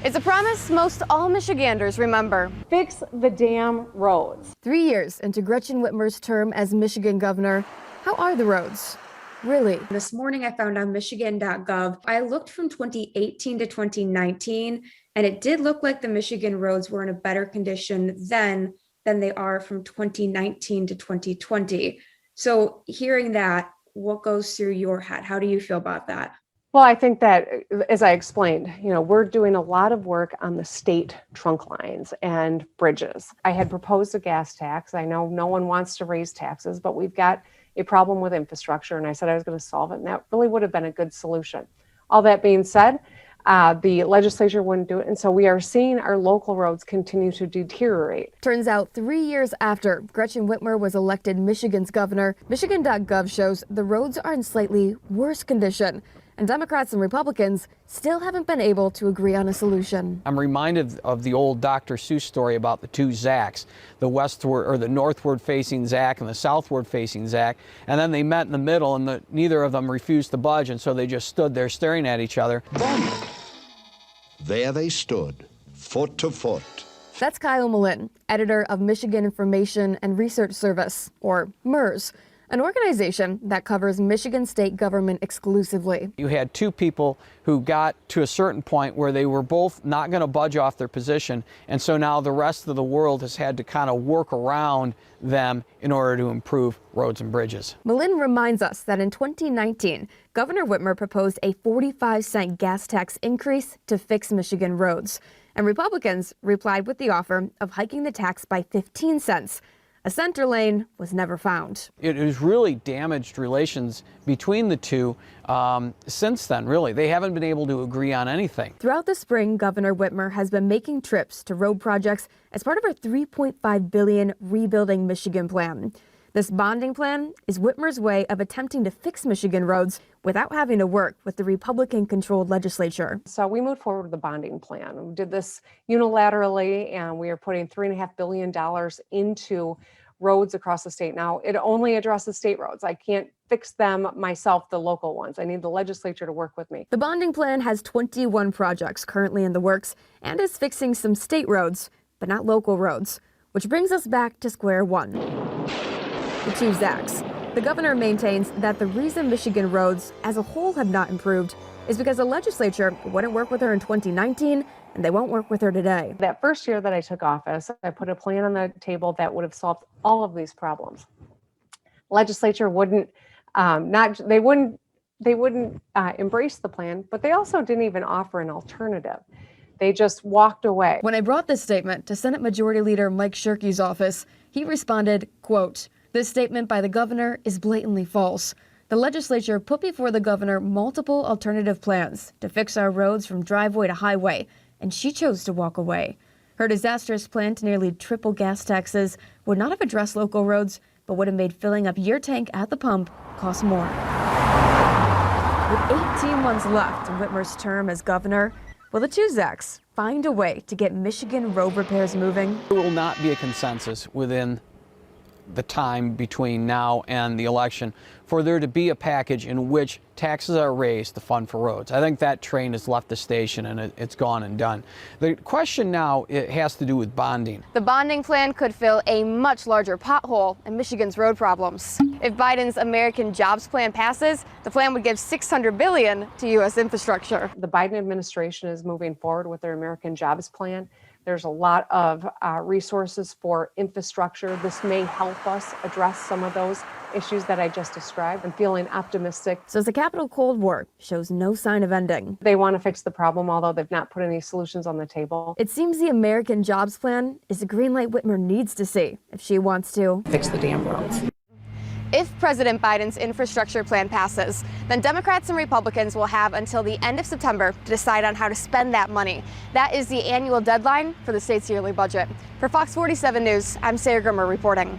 It's a promise most all Michiganders remember. Fix the damn roads. 3 years into Gretchen Whitmer's term as Michigan governor, how are the roads? Really? This morning I found on Michigan.gov, I looked from 2018 to 2019, and it did look like the Michigan roads were in a better condition then than they are from 2019 to 2020. So hearing that, what goes through your head? How do you feel about that? Well, I think that, as I explained, we're doing a lot of work on the state trunk lines and bridges. I had proposed a gas tax. I know no one wants to raise taxes, but we've got a problem with infrastructure, and I said I was going to solve it, and that really would have been a good solution. All that being said, the legislature wouldn't do it, and so we are seeing our local roads continue to deteriorate. Turns out 3 years after Gretchen Whitmer was elected Michigan's governor, Michigan.gov shows the roads are in slightly worse condition, and Democrats and Republicans still haven't been able to agree on a solution. I'm reminded of the old Dr. Seuss story about the two Zacks, the westward or the northward facing Zack and the southward facing Zack, and then they met in the middle, and neither of them refused to budge, and so they just stood there staring at each other. There they stood, foot to foot. That's Kyle Malin, editor of Michigan Information and Research Service, or MERS, an organization that covers Michigan state government exclusively. You had two people who got to a certain point where they were both not going to budge off their position, and so now the rest of the world has had to kind of work around them in order to improve roads and bridges. Malin reminds us that in 2019, Governor Whitmer proposed a 45-cent gas tax increase to fix Michigan roads, and Republicans replied with the offer of hiking the tax by 15 cents. A center lane was never found. It has really damaged relations between the two since then, really. They haven't been able to agree on anything. Throughout the spring, Governor Whitmer has been making trips to road projects as part of her $3.5 billion Rebuilding Michigan plan. This bonding plan is Whitmer's way of attempting to fix Michigan roads without having to work with the Republican-controlled legislature. So we moved forward with the bonding plan. We did this unilaterally, and we are putting $3.5 billion into roads across the state. Now, it only addresses state roads. I can't fix them myself, the local ones. I need the legislature to work with me. The bonding plan has 21 projects currently in the works and is fixing some state roads, but not local roads, which brings us back to square one. The two Zacks. The governor maintains that the reason Michigan roads as a whole have not improved is because the legislature wouldn't work with her in 2019, and they won't work with her today. That first year that I took office, I put a plan on the table that would have solved all of these problems. Legislature wouldn't embrace the plan, but they also didn't even offer an alternative. They just walked away. When I brought this statement to Senate Majority Leader Mike Shirkey's office, he responded, quote, "This statement by the governor is blatantly false. The legislature put before the governor multiple alternative plans to fix our roads from driveway to highway, and she chose to walk away. Her disastrous plan to nearly triple gas taxes would not have addressed local roads, but would have made filling up your tank at the pump cost more." With 18 months left in Whitmer's term as governor, will the two Zacks find a way to get Michigan road repairs moving? There will not be a consensus within the time between now and the election for there to be a package in which taxes are raised to fund for roads. I think that train has left the station and it's gone and done. The question now, it has to do with bonding. The bonding plan could fill a much larger pothole in Michigan's road problems. If Biden's American Jobs Plan passes, the plan would give $600 billion to U.S. infrastructure. The Biden administration is moving forward with their American Jobs Plan. There's a lot of resources for infrastructure. This may help us address some of those issues that I just described. I'm feeling optimistic. So as the Capitol Cold War shows no sign of ending. They want to fix the problem, although they've not put any solutions on the table. It seems the American Jobs Plan is the green light Whitmer needs to see if she wants to Fix the damn roads. If President Biden's infrastructure plan passes, then Democrats and Republicans will have until the end of September to decide on how to spend that money. That is the annual deadline for the state's yearly budget. For Fox 47 News, I'm Sarah Grimmer reporting.